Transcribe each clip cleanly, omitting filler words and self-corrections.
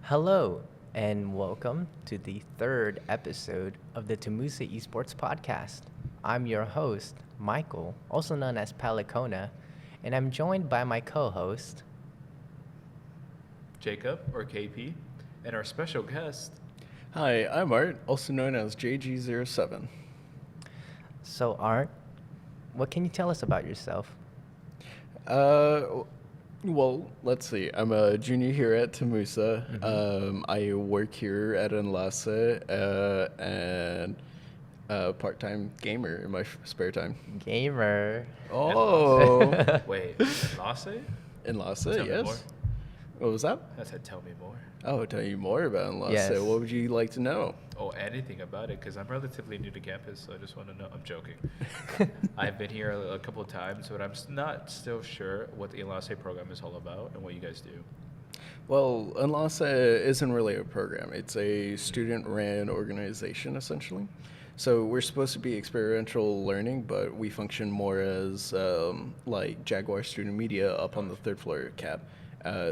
Hello, and welcome to the third episode of the TAMUSA Esports podcast. I'm your host, Mikael, also known as Palakona, and I'm joined by my co-host. Jacob, or KP, and our special guest. Hi, I'm Art, also known as JG07. So, Art, what can you tell us about yourself? Well, let's see. I'm a junior here at TAMUSA. I work here at Enlace and a part-time gamer in my spare time. Gamer. Oh, Wait, Enlace? Enlace, Tell me yes. more. What was that? I said tell me more. Oh, tell you more about Enlace. Yes. What would you like to know? Oh, anything about it, because I'm relatively new to campus, so I just want to know. I'm joking. I've been here a couple of times, but I'm not still sure what the Enlace program is all about and what you guys do. Well, Enlace isn't really a program. It's a student-ran organization, essentially. So we're supposed to be experiential learning, but we function more as like Jaguar Student Media up on the third floor of CAP.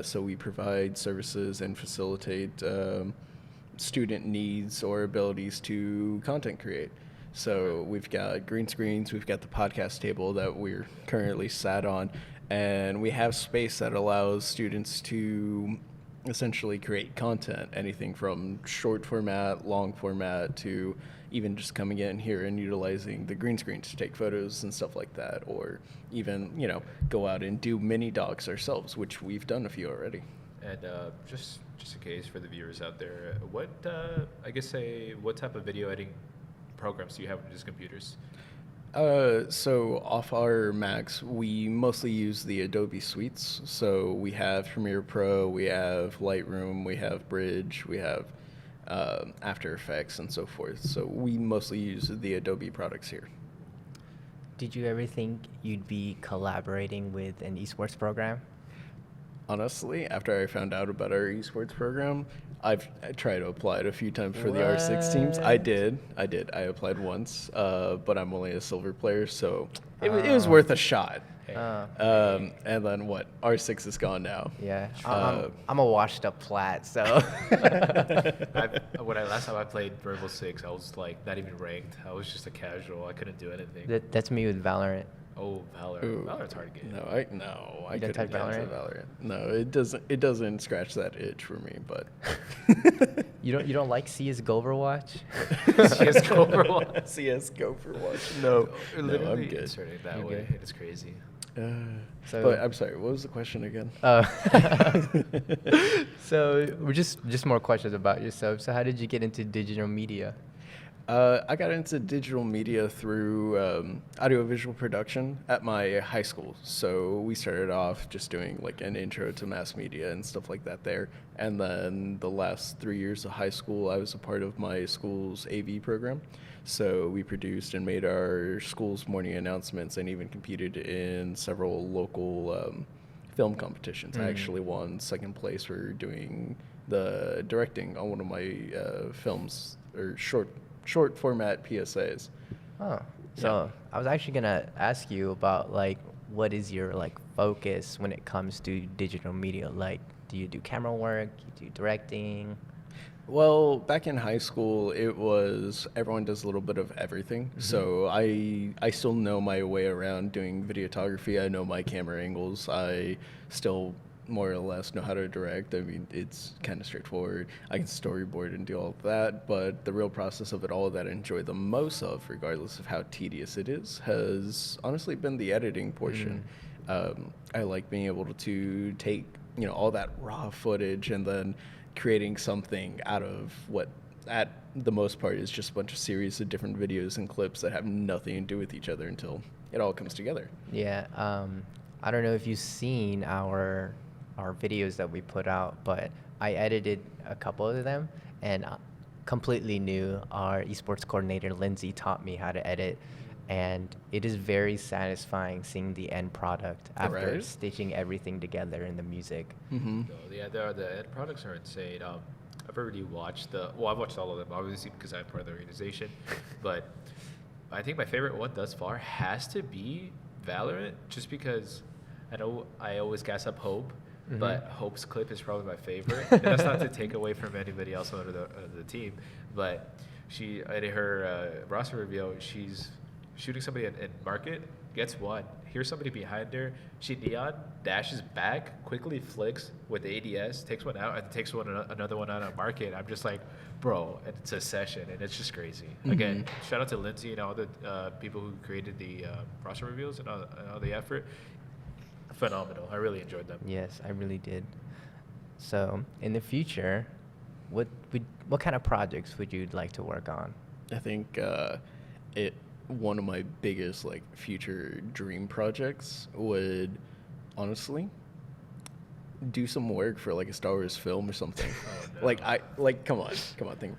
So we provide services and facilitate student needs or abilities to content create. So we've got green screens, we've got the podcast table that we're currently sat on, and we have space that allows students to essentially create content, anything from short format, long format, to even just coming in here and utilizing the green screen to take photos and stuff like that, or even, go out and do mini docs ourselves, which we've done a few already. And just in case for the viewers out there, what type of video editing programs do you have on these computers? So off our Macs, we mostly use the Adobe suites. So we have Premiere Pro, we have Lightroom, we have Bridge, we have After Effects, and so forth. So we mostly use the Adobe products here. Did you ever think you'd be collaborating with an esports program? Honestly, after I found out about our esports program, I tried to apply it a few times for the R6 teams. I What? did. I applied once, but I'm only a silver player, so it was worth a shot. Hey, And then what? R6 is gone now. Yeah, I'm a washed up plat, so. Last time I played Rainbow Six, I was like not even ranked. I was just a casual. I couldn't do anything. That's me with Valorant. Oh, Valor. Ooh. Valor's hard to get. I You don't couldn't type get into Valorant? Valorant. No, it doesn't scratch that itch for me, but You don't like CS:GO Overwatch? CS:GO Overwatch. CS:GO for watch. No, Literally I'm good. inserted that You're way. good. It's crazy. So- But I'm sorry, what was the question again? So we're just more questions about yourself. So how did you get into digital media? I got into digital media through audiovisual production at my high school. So we started off just doing like an intro to mass media and stuff like that there. And then the last 3 years of high school, I was a part of my school's AV program. So we produced and made our school's morning announcements and even competed in several local film competitions. I actually won second place for doing the directing on one of my films, or short format PSAs. Oh, so I was actually gonna ask you about like what is your like focus when it comes to digital media? Like, do you do camera work? You do directing? Well, back in high school, it was everyone does a little bit of everything. So I still know my way around doing videography. I know my camera angles. I still more or less know how to direct. I mean, it's kind of straightforward. I can storyboard and do all of that, but the real process of it all that I enjoy the most of, regardless of how tedious it is, has honestly been the editing portion. I like being able to take, all that raw footage and then creating something out of what at the most part is just a bunch of series of different videos and clips that have nothing to do with each other until it all comes together. Yeah. I don't know if you've seen our videos that we put out, but I edited a couple of them and completely new. Our esports coordinator Lindsay taught me how to edit, and it is very satisfying seeing the end product after Right. stitching everything together in the music. Mm-hmm. So, yeah, the end products are insane. I've already watched I've watched all of them, obviously, because I'm part of the organization. But I think my favorite one thus far has to be Valorant, just because I know I always gas up Hope, but Hope's clip is probably my favorite. And that's not to take away from anybody else on the team, but she in her roster reveal, she's shooting somebody in market, gets one. Here's somebody behind her. She neon dashes back, quickly flicks with the ADS, takes one out, and takes another one out on market. I'm just like, bro, and it's a session, and it's just crazy. Again, shout out to Lindsay and all the people who created the roster reveals and all the effort. Phenomenal. I really enjoyed them. Yes, I really did. So in the future, what kind of projects would you like to work on? I think one of my biggest like future dream projects would honestly do some work for like a Star Wars film or something. Oh, no. Come on, think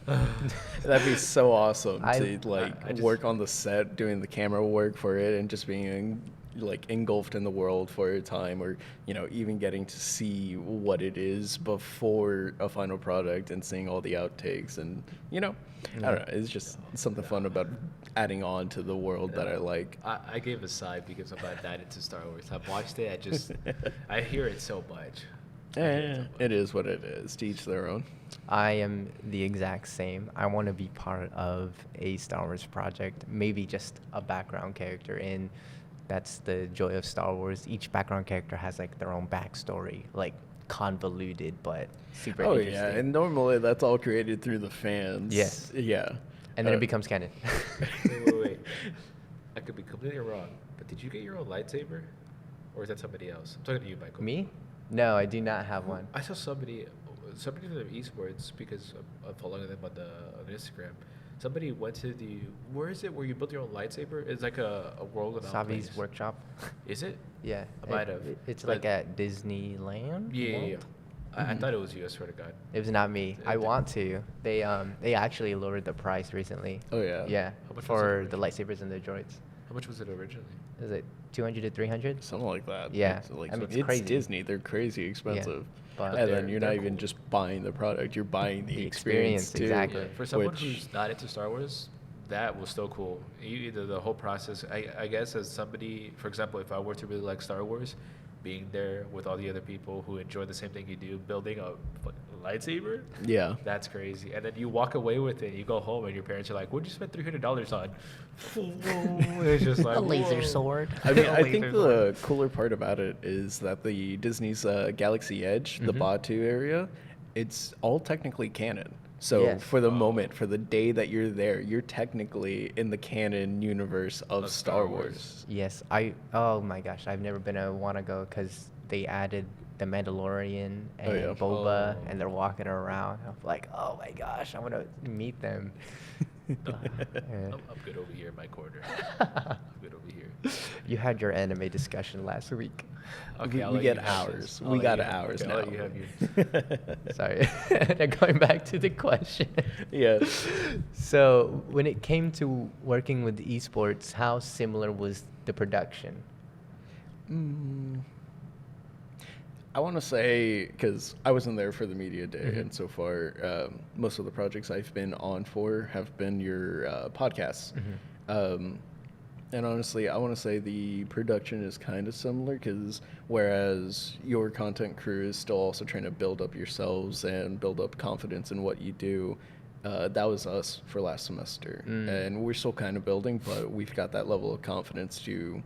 about it. That'd be so awesome to work on the set, doing the camera work for it, and just being like engulfed in the world for a time, or even getting to see what it is before a final product and seeing all the outtakes, and I don't know, it's just something fun about adding on to the world that I like. I gave a sigh because I'm not that into Star Wars. I've watched it. I hear it so much. It is what it is. To each their own. I am the exact same. I want to be part of a Star Wars project, maybe just a background character in. That's the joy of Star Wars. Each background character has like their own backstory, like convoluted but super interesting. Oh yeah, and normally that's all created through the fans. Yes. Yeah. And then it becomes canon. Wait. I could be completely wrong, but did you get your own lightsaber? Or is that somebody else? I'm talking to you, Michael. Me? No, I do not have one. I saw somebody from Esports, because I'm following them on Instagram. Somebody went to where is it where you build your own lightsaber? It's like a world of Savi's workshop. Is it? Yeah. I might have. It's like at Disneyland. Yeah. I thought it was you, I swear to God. It was not me. I want to. They actually lowered the price recently. Oh yeah. Yeah. How much For the lightsabers and the droids. How much was it originally? Is it 200 to 300? Something like that. Yeah. It's crazy. Disney. They're crazy expensive. But and then you're not cool. even just buying the product. You're buying the experience too. Exactly. Yeah, for someone who's not into Star Wars, that was still cool. Either the whole process, I guess, as somebody, for example, if I were to really like Star Wars, being there with all the other people who enjoy the same thing you do, building a lightsaber, Yeah. that's crazy. And then you walk away with it, you go home, and your parents are like, "What'd you spend $300 on?" It's just like A laser whoa. sword. I mean, A I think laser the cooler part about it is that the Disney's Galaxy Edge, the Batu area, it's all technically canon. So Yes. for the moment, for the day that you're there, you're technically in the canon universe of Star Wars. Yes. Oh my gosh, I've never been to want to go because they added the Mandalorian and yeah. Boba, and they're walking around. I'm like, oh my gosh, I want to meet them. Yeah. I'm good over here in my corner. I'm good over here. You had your anime discussion last week. Okay, we get hours. We got hours now. I'll let you have your. Sorry. Going back to the question. Yeah. So when it came to working with esports, how similar was the production? I want to say, because I wasn't there for the media day, and so far, most of the projects I've been on for have been your podcasts. And honestly, I want to say the production is kind of similar, because whereas your content crew is still also trying to build up yourselves and build up confidence in what you do, that was us for last semester. And we're still kind of building, but we've got that level of confidence to,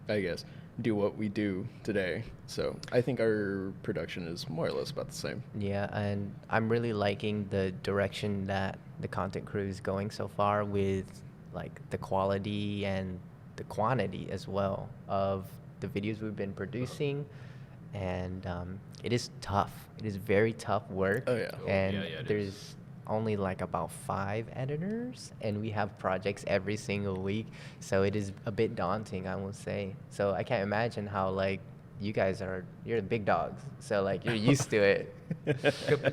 I guess, do what we do today. So I think our production is more or less about the same. Yeah, and I'm really liking the direction that the content crew is going so far with like the quality and the quantity as well of the videos we've been producing. And it is tough. It is very tough work. Oh, yeah. And Yeah, it there's is. only like about 5 editors, and we have projects every single week, so it is a bit daunting, I will say. So I can't imagine how like you guys you're the big dogs, so like you're used to it.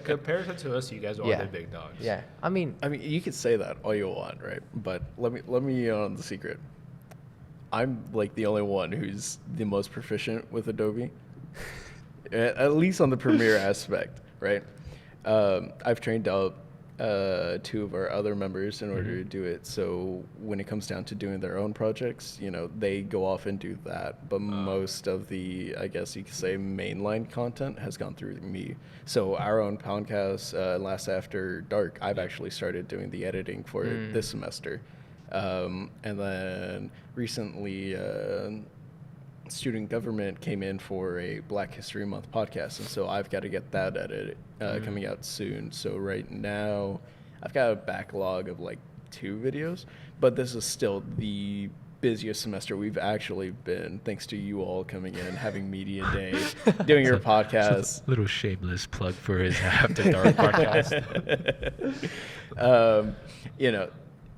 Comparison to us, you guys are Yeah. the big dogs. Yeah, I mean, you could say that all you want, right? But let me on the secret. I'm like the only one who's the most proficient with Adobe, at least on the Premiere aspect, right? I've trained up two of our other members in order to do it. So when it comes down to doing their own projects, they go off and do that. But most of the, I guess you could say, mainline content has gone through me. So our own podcast, Last After Dark, I've actually started doing the editing for it this semester. And then recently, student government came in for a Black History Month podcast, and so I've got to get that edited coming out soon. So right now I've got a backlog of like 2 videos, but this is still the busiest semester we've actually been, thanks to you all coming in, having media day, doing your podcast. Little shameless plug for his After Dark podcast.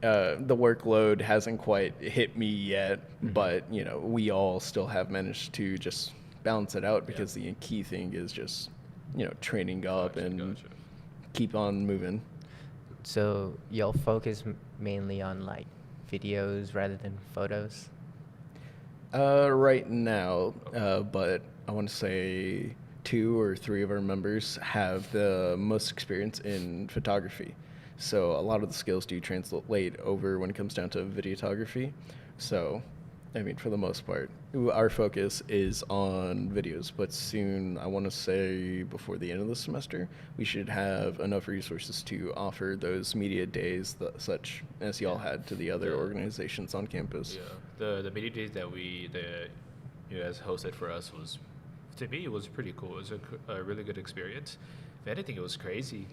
The workload hasn't quite hit me yet, but we all still have managed to just balance it out because the key thing is just training up and keep on moving. So y'all focus mainly on like videos rather than photos? Right now, but I want to say 2 or 3 of our members have the most experience in photography. So a lot of the skills do translate over when it comes down to videography. So, I mean, for the most part, our focus is on videos, but soon, I want to say before the end of the semester, we should have enough resources to offer those media days, such as y'all had to the other organizations on campus. Yeah, the media days that you guys hosted for us was, to me, it was pretty cool. It was a really good experience. If anything, it was crazy.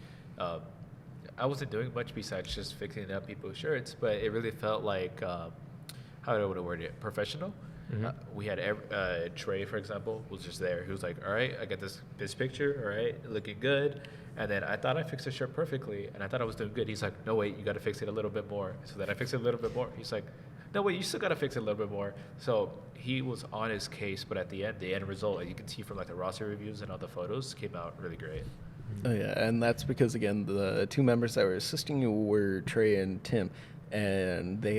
I wasn't doing much besides just fixing up people's shirts, but it really felt like, how do I want to word it, professional. We had Trey, for example, was just there. He was like, all right, I got this picture, all right, looking good. And then I thought I fixed the shirt perfectly, and I thought I was doing good. He's like, no, wait, you got to fix it a little bit more. So then I fixed it a little bit more. He's like, no, wait, you still got to fix it a little bit more. So he was on his case, but at the end result, you can see from like the roster reviews and all the photos, came out really great. Oh, yeah, and that's because, again, the 2 members that were assisting you were Trey and Tim, and they,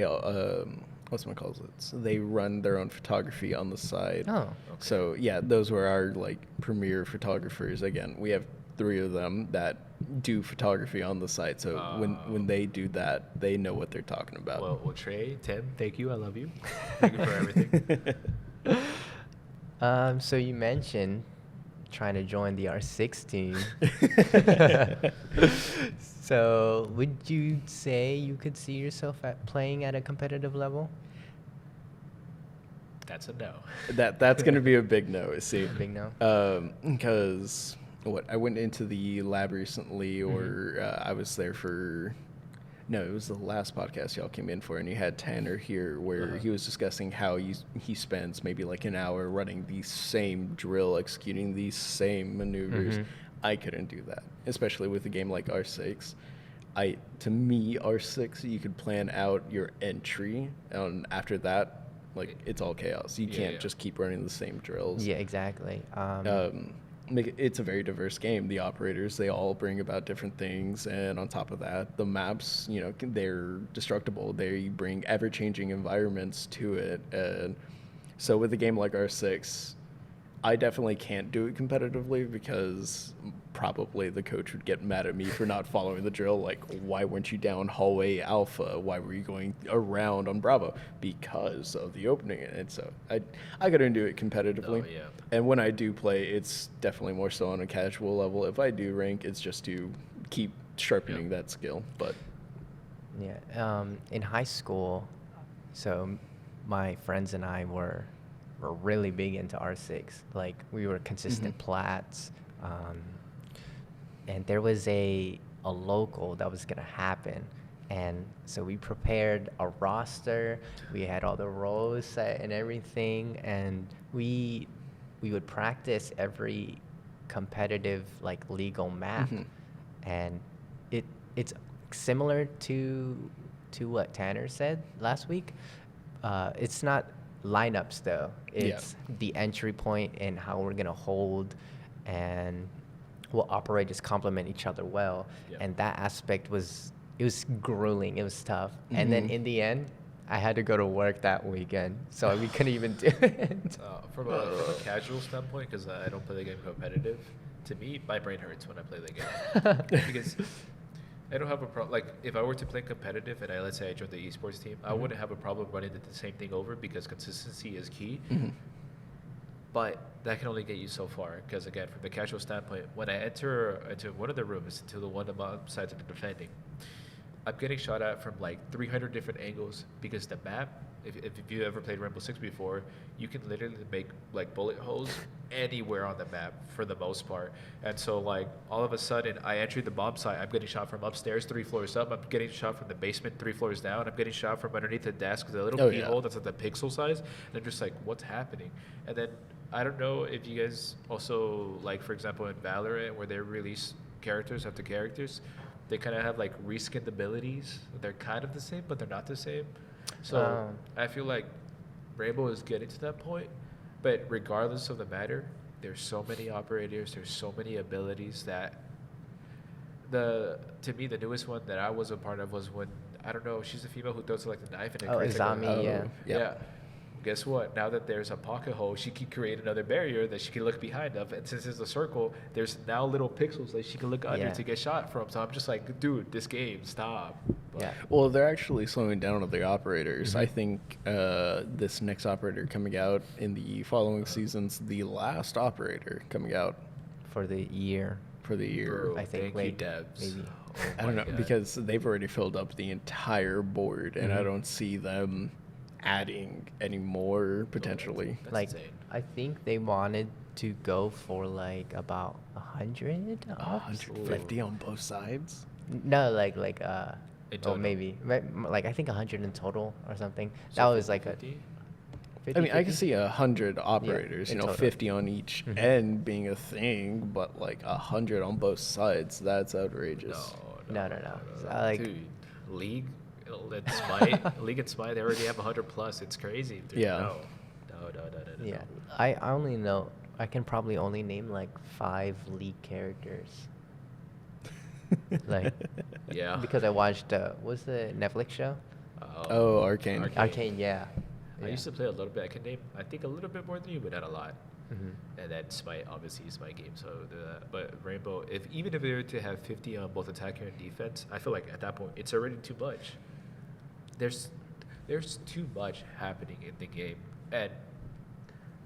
they run their own photography on the side. Oh, okay. So, yeah, those were our, premier photographers. Again, we have 3 of them that do photography on the side, so when they do that, they know what they're talking about. Well, Trey, Tim, thank you, I love you. Thank you for everything. So you mentioned trying to join the R6 team. So would you say you could see yourself playing at a competitive level? That's a no. That's going to be a big no. See, A big no? Because I went into the lab recently, or I was there for. No, it was the last podcast y'all came in for, and you had Tanner here where he was discussing how he spends maybe like an hour running the same drill, executing these same maneuvers. I couldn't do that, especially with a game like R6. To me, R6, you could plan out your entry, and after that, it's all chaos. You can't just keep running the same drills. Yeah, exactly. It's a very diverse game. The operators, they all bring about different things, and on top of that, the maps, they're destructible. They bring ever-changing environments to it, and so with a game like R6, I definitely can't do it competitively because probably the coach would get mad at me for not following the drill. Like, why weren't you down hallway alpha? Why were you going around on Bravo? Because of the opening. And so I couldn't do it competitively. Oh, yeah. And when I do play, it's definitely more so on a casual level. If I do rank, it's just to keep sharpening that skill. But Yeah. In high school, so my friends and I were really big into R6. Like, we were consistent plats. And there was a local that was going to happen. And so we prepared a roster. We had all the roles set and everything. And we would practice every competitive, legal map. And it's similar to what Tanner said last week. It's not lineups, though. It's the entry point and how we're going to hold, and we'll operators complement each other well. And that aspect was grueling. It was tough. And then in the end, I had to go to work that weekend, so we couldn't even do it. From a casual standpoint, because I don't play the game competitive, to me, my brain hurts when I play the game. Because I don't have a problem. Like, if I were to play competitive and let's say I joined the esports team, I wouldn't have a problem running the same thing over because consistency is key. But that can only get you so far. Because, again, from the casual standpoint, when I enter into one of the rooms, into the one on the side of the defending, I'm getting shot at from like 300 different angles because the map, if you ever played Rainbow Six before, you can literally make like bullet holes anywhere on the map for the most part. And so like all of a sudden I enter the bomb site, I'm getting shot from upstairs 3 floors up, I'm getting shot from the basement 3 floors down, I'm getting shot from underneath the desk, the little keyhole that's at the pixel size, and I'm just like, what's happening? And then I don't know if you guys also, like for example in Valorant where they release characters after characters, they kind of have like reskinned abilities. They're kind of the same, but they're not the same. So I feel like Rainbow is getting to that point. But regardless of the matter, there's so many operators, there's so many abilities that to me the newest one that I was a part of was when, I don't know, she's a female who throws like the knife and it creates like Izami, yeah. Guess what? Now that there's a pocket hole, she can create another barrier that she can look behind of. And since it's a circle, there's now little pixels that she can look under to get shot from. So I'm just like, dude, this game, stop. But Well, they're actually slowing down on the operators. I think this next operator coming out in the following season's the last operator coming out for the year. Bro, I think. thank you, devs. Maybe. Oh I don't my know, God. because they've already filled up the entire board, and I don't see them adding any more potentially. That's Like, insane. I think they wanted to go for like about 100 ops. 150 on both sides. No, like In oh total. maybe like I think 100 in total or something. So That was like 50? 50, I mean, I can 50? see 100 operators, in you know, total. 50 on each end being a thing, but like 100 on both sides, that's outrageous. No. So, like- Dude, League and Smite, League and Smite, they already have 100 plus. It's crazy. Dude. Yeah. No. Yeah, I only know. I can probably only name like 5 League characters. Like, Yeah. because I watched what's the Netflix show? Oh, Arcane. Arcane, yeah. I used to play a little bit. I can name, I think, a little bit more than you, but not a lot. Mhm. And then Smite, obviously, is my game. So, but Rainbow, even if they were to have 50 on both attacker and defense, I feel like at that point it's already too much. There's too much happening in the game, and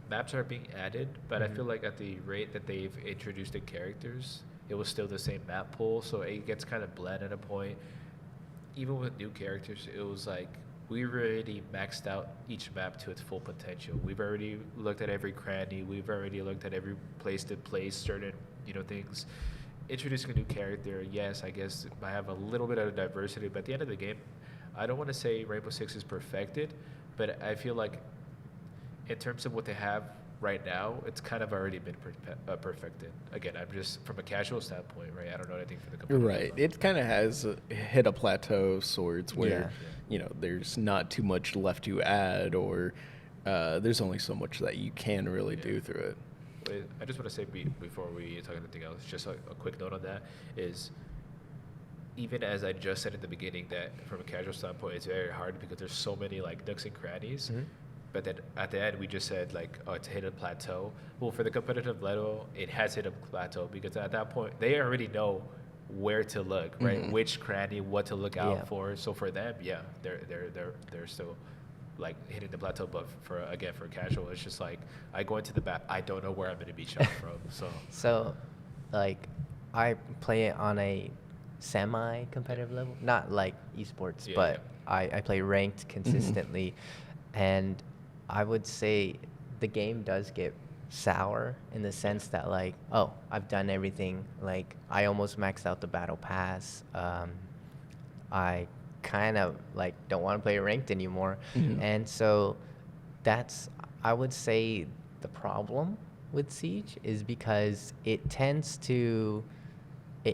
maps are being added. But I feel like at the rate that they've introduced the characters, it was still the same map pool. So it gets kind of bland at a point. Even with new characters, it was like we've already maxed out each map to its full potential. We've already looked at every cranny. We've already looked at every place to place certain, things. Introducing a new character, yes, I guess I have a little bit of diversity, but at the end of the game, I don't want to say Rainbow Six is perfected, but I feel like in terms of what they have right now, it's kind of already been perfected. Again, I'm just from a casual standpoint, right? I don't know anything for the competitive Right. level. It kind of has hit a plateau of sorts where, Yeah. there's not too much left to add, or there's only so much that you can really do through it. Wait, I just want to say before we talk anything else, just a quick note on that is, even as I just said in the beginning that from a casual standpoint, it's very hard because there's so many like nooks and crannies. But then at the end, we just said like, oh, it's hit a plateau. Well, for the competitive level, it has hit a plateau because at that point, they already know where to look, right? Which cranny, what to look out for. So for them, yeah, they're still like hitting the plateau. But for casual, it's just like I go into the map, I don't know where I'm gonna be shot from. So, like, I play it on a semi-competitive level, not like esports, Yeah, but I play ranked consistently, and I would say the game does get sour in the sense that like, oh, I've done everything. Like, I almost maxed out the battle pass. I kind of like don't want to play ranked anymore, and so that's, I would say, the problem with Siege is because it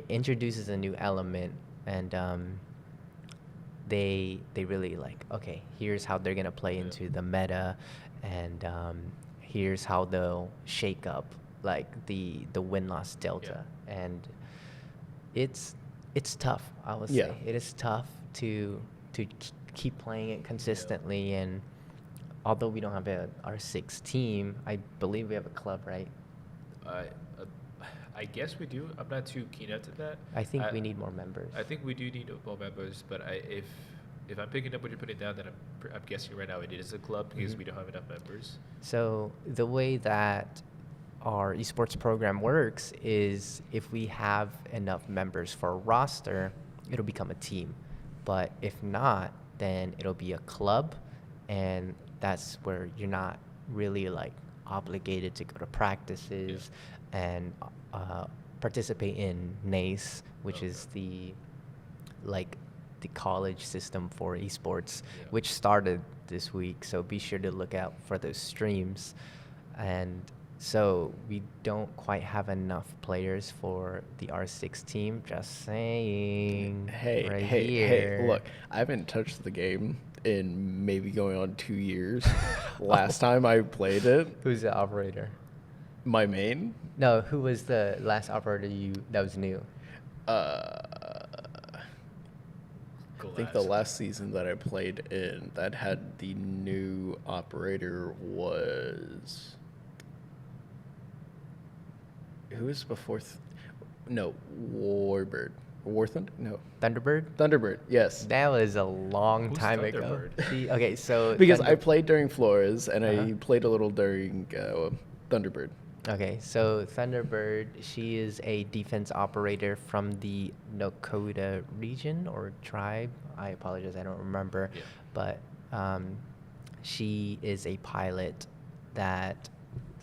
introduces a new element, and they really like, okay, here's how they're gonna play into the meta, and here's how they'll shake up like the win-loss delta, and it's tough. I would say it is tough to keep playing it consistently, and although we don't have our 6 team, I believe we have a club, right? I guess we do. I'm not too keen into that. I think we need more members. I think we do need more members, but if I'm picking up what you're putting down, then I'm guessing right now it is a club because we don't have enough members. So the way that our esports program works is if we have enough members for a roster, it'll become a team. But if not, then it'll be a club, and that's where you're not really like obligated to go to practices and participate in NACE, which is the college system for esports, which started this week. So be sure to look out for those streams. And so we don't quite have enough players for the R6 team. Just saying. Hey, look, I haven't touched the game in maybe going on 2 years. Last time I played it, Who's the operator? my main, No, who was the last operator that was new? I think the last season that I played in that had the new operator was... Who was before? No, Warbird. Warthund? No. Thunderbird? Thunderbird, yes. That was a long Who's time ago. Thunderbird? See, okay, so Because I played during Flores and I Uh-huh. played a little during Thunderbird. Okay, so Thunderbird, she is a defense operator from the Nakota region or tribe. I apologize, I don't remember. Yeah. But she is a pilot that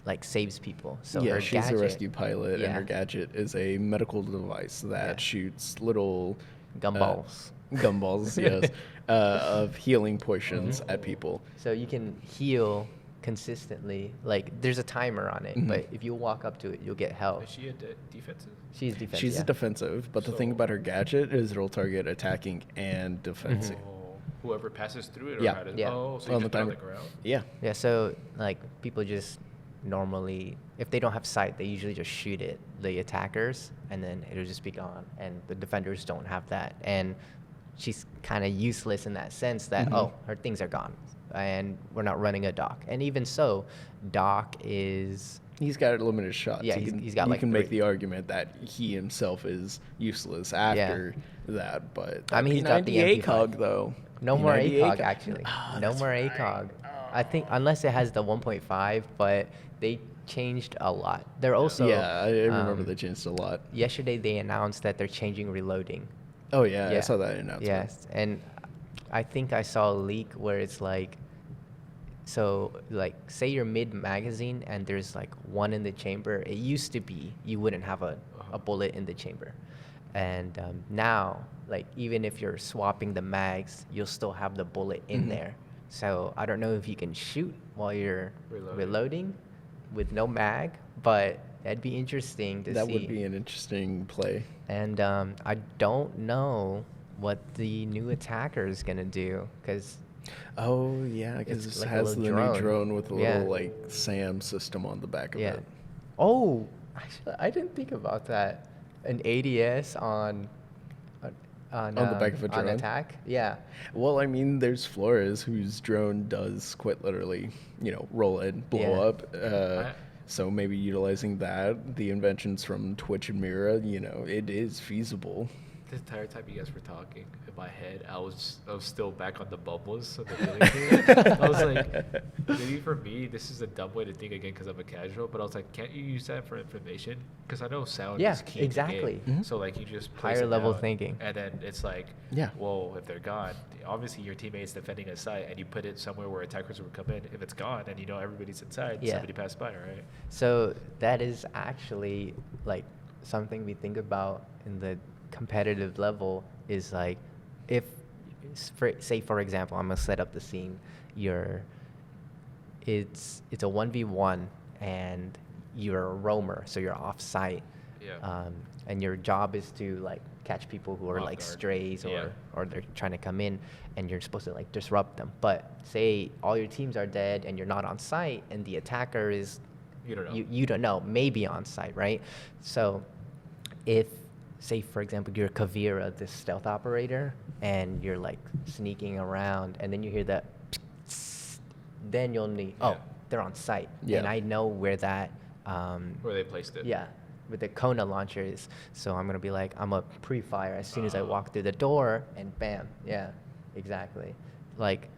like saves people. So yeah, her she's gadget, a rescue pilot, and her Yeah. gadget is a medical device that Yeah. shoots little gumballs. gumballs, yes, of healing potions at people. So you can heal consistently. Like there's a timer on it, Mhm. but if you walk up to it, you'll get Is health. she a defensive? She's defense. She's yeah. a defensive, but the thing So- about her gadget is it'll target attacking and defensive. Oh, whoever passes through it, or Yeah. how does, Yeah. oh, so you On the just put it on the timer. ground. Yeah. Yeah, so like people just normally, if they don't have sight, they usually just shoot it, the attackers, and then it'll just be gone. And the defenders don't have that. And she's kind of useless in that sense that, Mhm. oh, her things are gone. And we're not running a Doc. And even so, Doc is, He's got limited shots. Yeah, he's got you like can make 3. the argument that he himself is useless after that, but I mean, he's got the P90 MP5. ACOG though. no more P90 ACOG actually. Oh, No that's more right. ACOG. I think, unless it has the 1.5, but they changed a lot. They're also, yeah, I remember um, they changed a lot. yesterday they announced that they're changing reloading. Oh yeah, I Yeah. saw that announcement. Yes, and I think I saw a leak where it's like, so like say you're mid magazine and there's like one in the chamber. It used to be you wouldn't have a bullet in the chamber, and now like even if you're swapping the mags, you'll still have the bullet in Mhm. there. So I don't know if you can shoot while you're Reloading. reloading with no mag, but that'd be interesting to That see. would be an interesting play. And I don't know what the new attacker is gonna do because Oh yeah, because It's this like a has the little new drone. drone with a Yeah. little like SAM system on the back of yeah. it. Oh, actually, I didn't think about that. An ADS on On the back of a on drone? attack. Yeah. Well, I mean, there's Flores whose drone does quite literally, roll in, blow Yeah. up. I- So maybe utilizing that, the inventions from Twitch and Mira, it is feasible. The entire time you guys were talking, in my head, I was still back on the bubbles of the feeling theory. I was like, maybe for me, this is a dumb way to think again because I'm a casual, but I was like, can't you use that for information? Because I know sound Yeah, is key in the game. exactly. Mhm. So like you just place Higher it level down, thinking. and then it's like, Yeah. well, if they're gone, obviously your teammate's defending a site, and you put it somewhere where attackers would come in. If it's gone, and everybody's inside, Yeah. somebody passed by, right? So that is actually like something we think about in the competitive level is like if say for example I'm gonna set up the scene, it's a 1v1 and you're a roamer, so you're off site, Yeah. and your job is to like catch people who are Off like guard. strays Yeah. or they're trying to come in, and you're supposed to like disrupt them. But say all your teams are dead and you're not on site and the attacker is You don't know. you don't know, maybe on site, right? So if, say, for example, you're Kavira, this stealth operator, and you're like sneaking around, and then you hear that, then you'll need, Yeah. they're on site. Yeah. And I know where that, Where they placed it. yeah, with the Kona launchers. So I'm gonna be like, I'm a pre-fire as soon as I walk through the door, and bam, yeah, exactly. Like,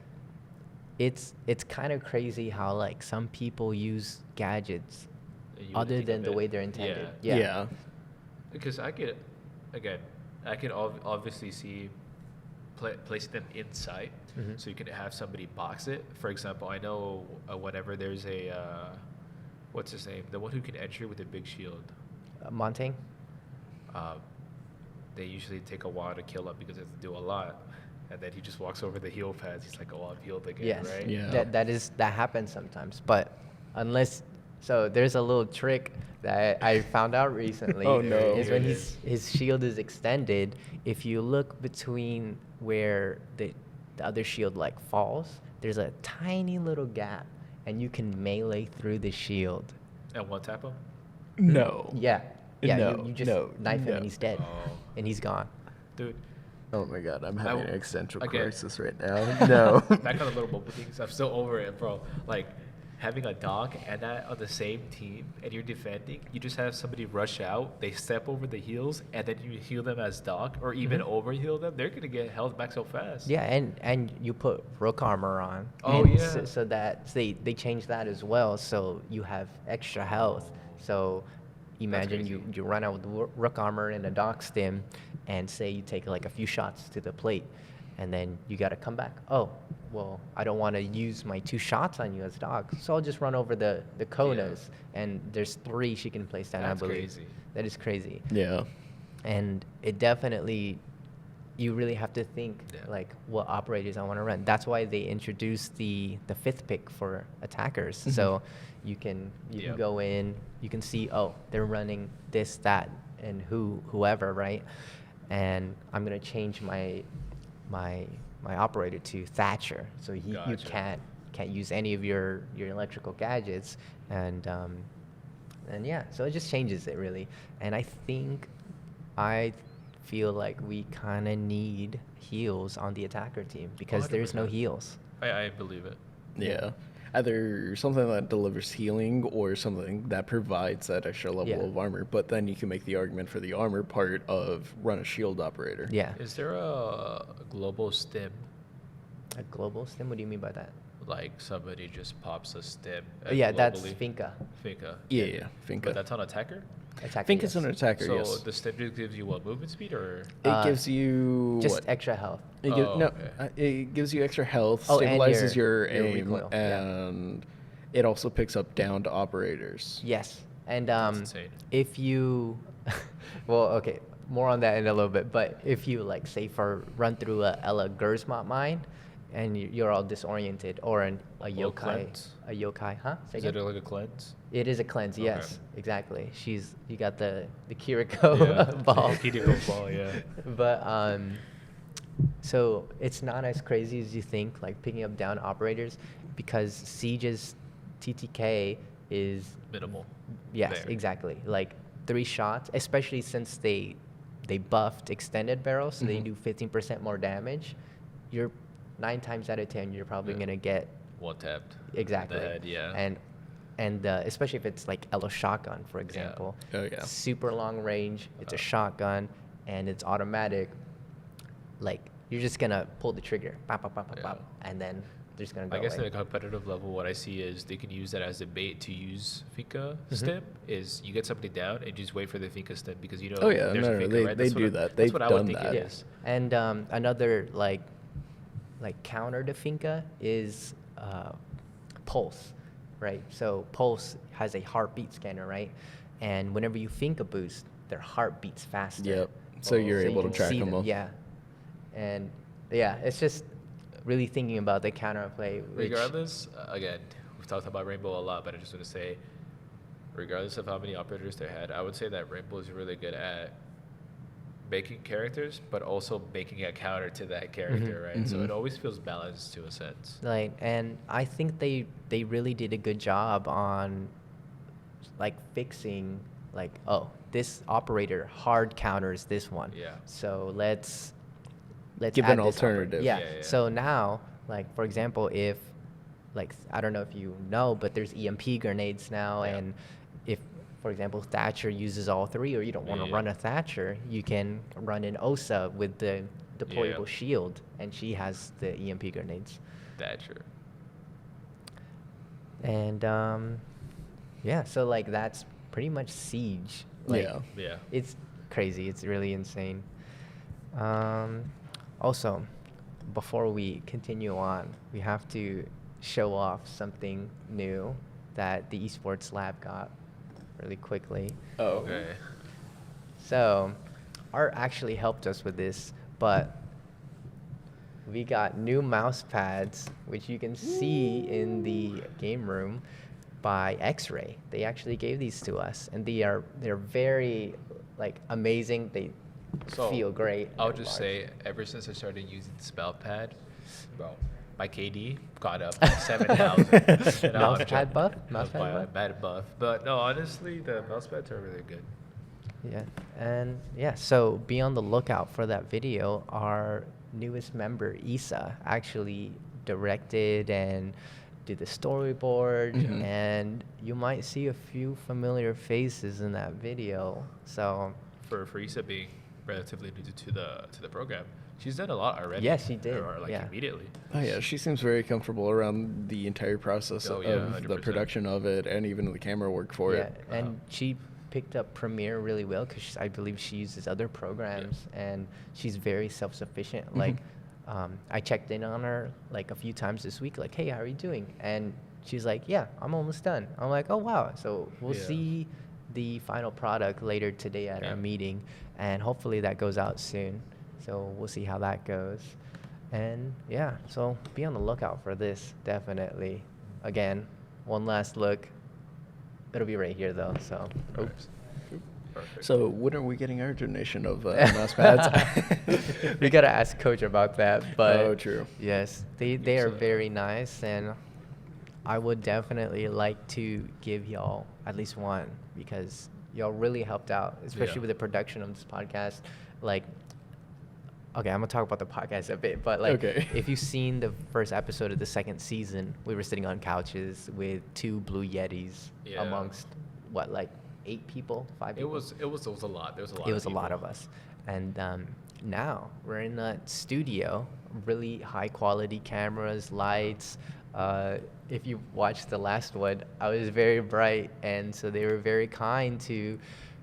it's kind of crazy how like some people use gadgets You wouldn't other think than of the it. way they're intended. Yeah. Yeah. Because again, I could obviously see placing them inside, Mhm. so you can have somebody box it. For example, I know whenever there's a what's his name, the one who can enter with a big shield, Montaigne. um, they usually take a while to kill him because they have to do a lot, and then he just walks over the heal pads. He's like, "Oh, I'm healed again," Yes, right? Yeah. that happens sometimes, but unless so, there's a little trick that I found out recently. Oh, no. Is Here when it his shield is extended. If you look between where the other shield like falls, there's a tiny little gap, and you can melee through the shield. And one tap him. No. Yeah, yeah. No, you just no, knife him no. and he's dead, Oh. and he's gone. Dude, Oh my god, I'm having an existential again- crisis right now. No. back on the little mobile things, I'm still over it, bro. Like, having a dog and that on the same team, and you're defending, you just have somebody rush out, they step over the heals, and then you heal them as dog, or even over heal them. They're gonna get health back so fast. Yeah, and you put rook armor on. Oh, and yeah. So that they changed that as well, so you have extra health. So imagine crazy. you run out with rook armor and a dock stim, and say you take like a few shots to the plate, and then you got to come back. Oh, well, I don't want to use my 2 shots on you as dog, so I'll just run over the Konas, and there's 3 she can place down. That's I believe crazy. that is crazy, Yeah. and it definitely, you really have to think Yeah. like what operators I want to run. That's why they introduced the 5th pick for attackers. So you can Yep. go in, you can see, oh, they're running this, that, and whoever, right? And I'm gonna change my operator to Thatcher, so you Gotcha. can't use any of your electrical gadgets, and yeah, so it just changes it really. And I feel like we kind of need heals on the attacker team because there's no 100%. heals. I believe it. Yeah. Either something that delivers healing or something that provides that extra level Yeah. of armor. But then you can make the argument for the armor part of run a shield operator. Yeah. Is there a global stim? A global stim? What do you mean by that? Like somebody just pops a stim. Yeah, that's globally? Finka. Finka. Yeah, Finka. But that's on attacker? Attacker, I think yes. it's an attacker, So yes. the stim just gives you what, movement speed or? It gives you just what? extra health. It Oh, no, okay. it gives you extra health, Oh, and stabilizes your your aim, recoil, yeah. and it also picks up downed operators. Yes, and That's insane. if you, well, okay, more on that in a little bit. But if you like, say, run through a Ella Gersmont mine, and you're all disoriented, or a Little yokai, cleanse? a yokai, huh? Say Is again? it like a cleanse? It is a cleanse, Okay. yes, exactly. You got the Kiriko ball. Kiriko ball, yeah. But so it's not as crazy as you think, like picking up down operators, because Siege's TTK is Minimal. yes, There. exactly, like 3 shots, especially since they buffed extended barrels, so they do 15% more damage. You're 9 times out of 10, you're probably Yeah. gonna get One tapped. exactly. The head, yeah. And especially if it's like Elo shotgun, for example. Oh, yeah. Super long range. It's a shotgun, and it's automatic. Like you're just gonna pull the trigger, pop, pop, pop, pop, Yeah. pop, and then there's gonna go I guess away. at a competitive level, what I see is they can use that as a bait to use Finka Mhm. stim. Is you get somebody down and just wait for the Finka stim because you know. Oh, yeah, there's no, a no, Finka, they- right? they That's what do I- that. That's They've what I would done think that. it Yeah. is. And another like counter to Finka is Pulse, right? So Pulse has a heartbeat scanner, right? And whenever you Finka boost, their heart beats faster. Yep. So you're So able you to can track see them all. Yeah. And yeah, it's just really thinking about the counter play. Regardless, again, we've talked about Rainbow a lot, but I just want to say, regardless of how many operators they had, I would say that Rainbow is really good at making characters, but also making a counter to that character, right? So mhm. it always feels balanced to a sense. Like, and I think they really did a good job on like fixing like, oh, this operator hard counters this one. Yeah. So let's Give add an this operator. alternative. Yeah. Yeah, yeah. So now, like for example, if like I don't know if you know, but there's EMP grenades now, Yeah. and if for example, Thatcher uses all three, or you don't want to Yeah. run a Thatcher, you can run an Osa with the deployable Yeah. shield, and she has the EMP grenades. Thatcher. And yeah, so like that's pretty much Siege. Like, Yeah. Yeah. it's crazy. It's really insane. Also, before we continue on, we have to show off something new that the esports lab got really quickly. Oh. Okay. So, Art actually helped us with this, but we got new mouse pads, which you can see in the game room by X-Ray. They actually gave these to us, and they're very like amazing. They So, feel great. I'll and just large. say, ever since I started using the spell pad, bro, my KD got up to 7,000. No, Mouse I'm pad joking. buff? That Mouse was pad by a buff? bad buff. But no, honestly, the mouse pads are really good. Yeah, and yeah, so be on the lookout for that video. Our newest member, Isa, actually directed and did the storyboard, Mhm. and you might see a few familiar faces in that video. So For Issa being relatively new to the program, she's done a lot already. Yes, she did, Or, like yeah. immediately. Oh yeah, she seems very comfortable around the entire process Oh, of yeah, the 100%. production of it, and even the camera work for yeah, it. and she picked up Premiere really well because I believe she uses other programs, and she's very self-sufficient. Like, I checked in on her like a few times this week, like, hey, how are you doing? And she's like, yeah, I'm almost done. I'm like, oh wow. So we'll Yeah. see the final product later today at Yeah. our meeting, and hopefully that goes out soon. So we'll see how that goes. And yeah, so be on the lookout for this, definitely. Again, one last look. It'll be right here though, so. Oops. Perfect. So when are we getting our donation of mouse pads? We gotta ask Coach about that, but Oh, true. yes, they Yes, are very nice, and I would definitely like to give y'all at least one because y'all really helped out, especially Yeah. with the production of this podcast. Like, okay, I'm gonna talk about the podcast a bit, but like, Okay. if you've seen the first episode of the second season, we were sitting on couches with 2 Blue Yetis Yeah. amongst what, like 8 people, 5 It people. was a lot. There was a lot. It was a lot people. of us, and now we're in a studio, really high quality cameras, lights. If you watched the last one, I was very bright, and so they were very kind to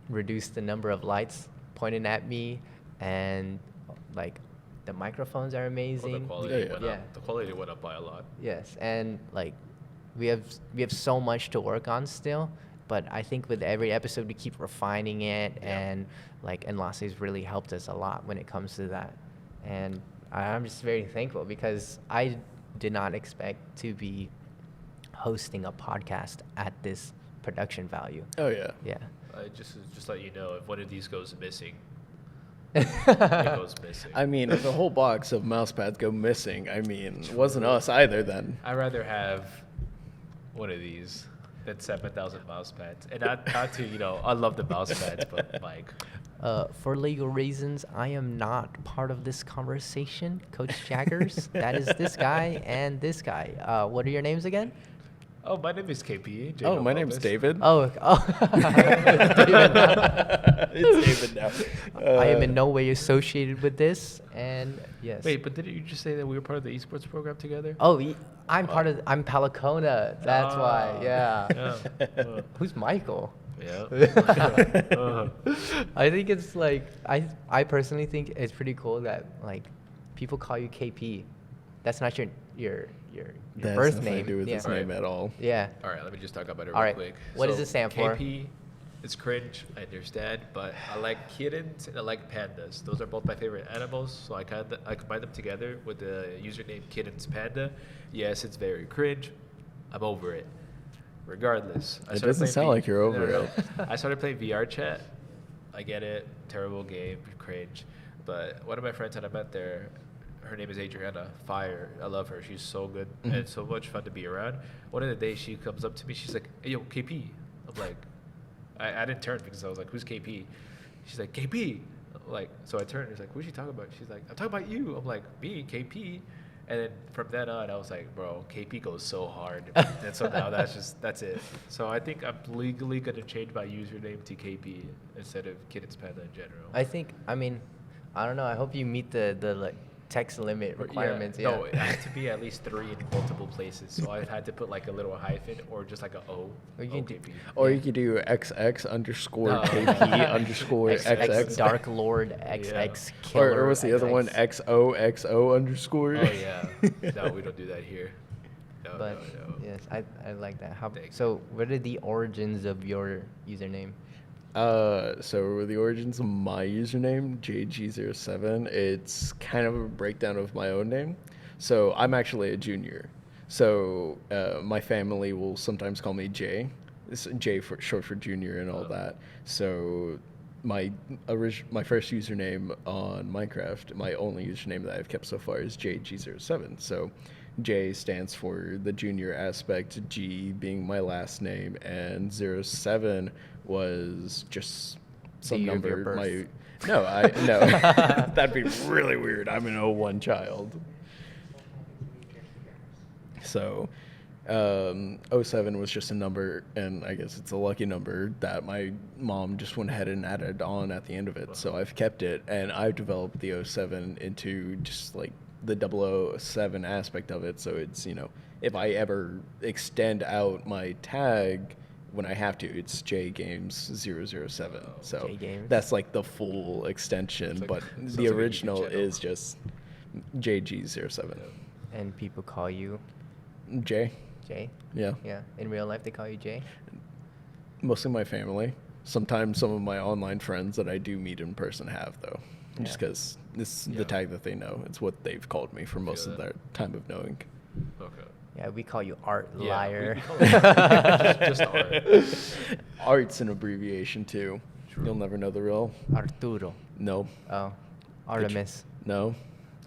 reduce the number of lights pointing at me, and like the microphones are Oh, amazing. the quality Yeah, yeah. went Yeah. up. The quality went up by a lot. Yes, and like we have so much to work on still, but I think with every episode we keep refining it, Yeah. and like Enlace has really helped us a lot when it comes to that, and I'm just very thankful because I did not expect to be hosting a podcast at this production value. Oh yeah. Yeah. Just let you know, if one of these goes missing, it goes missing. I mean, if a whole box of mouse pads go missing, I mean, it wasn't us either then. I'd rather have one of these than 7,000 mouse pads. And not to, I love the mouse pads, but like, For legal reasons, I am not part of this conversation, Coach Jaggers. That is this guy and this guy. What are your names again? oh, my name is KP. Oh, my name's David. Oh. It's David now. I am in no way associated with this, and yes. Wait, but didn't you just say that we were part of the esports program together? Oh, I'm I'm Palakona. That's why. Ah, Yeah. yeah. Who's Michael? Yeah. I think it's like I personally think it's pretty cool that like people call you KP. That's not your That has birth nothing name. to do with yeah. his name at all. Yeah. All right, let me just talk about it All real right, quick. what does it stand for? KP, it's cringe, I understand, but I like kittens and I like pandas. Those are both my favorite animals, so I combine them together with the username KittensPanda. Yes, it's very cringe. I'm over it. Regardless, It doesn't sound like you're over it. I started playing VR chat. I get it, terrible game, cringe. But one of my friends that I met there, her name is Adriana. Fire. I love her. She's so good Mhm. and so much fun to be around. One of the days she comes up to me. She's like, "Hey, yo, KP." I'm like, I didn't turn because I was like, "Who's KP?" She's like, "KP." I'm like, so I turned. She's like, "Who's she talking about?" She's like, "I'm talking about you." I'm like, "Me, KP." And then from then on, I was like, bro, KP goes so hard. And so now that's it. So I think I'm legally going to change my username to KP instead of KittensPanda in general. I mean, I don't know. I hope you meet the like text limit requirements. Yeah. No, it had to be at least 3 in multiple places. So I've had to put like a little hyphen or just like a O. Or you can do- OKP. Or you could do XX underscore KP underscore XX XX. Dark Lord XX Killer. Or what's the other one? XX. XOXO underscore. Oh, yeah. No, we don't do that here. No, But no. yes, I like that. Thanks. So what are the origins of your username? So the origins of my username, JG07, it's kind of a breakdown of my own name. So I'm actually a junior. So my family will sometimes call me Jay. It's J for short for junior and all that. So my first username on Minecraft, my only username that I've kept so far is JG07. So J stands for the junior aspect, G being my last name, and 07 was just some year of your number. birth. No, that'd be really weird. I'm an 01 child. So 07 was just a number, and I guess it's a lucky number that my mom just went ahead and added on at the end of it. So I've kept it, and I've developed the 07 into just like the 007 aspect of it. So it's, if I ever extend out my tag when I have to, it's JGames007. So J-Games. that's like the full extension, like- but sounds the like a original YouTube channel. is just JG07. And people call you J, Jay? yeah. Yeah. In real life, they call you Jay? Mostly my family. Sometimes some of my online friends that I do meet in person have, though. Yeah. Just because this is Yeah. the tag that they know. It's what they've called me for most of that. their time of knowing. Okay. Yeah, we call you Art Yeah, Liar. we call it just art. Art's an abbreviation, too. True. You'll never know the real. Arturo. No. Oh. Artemis. No.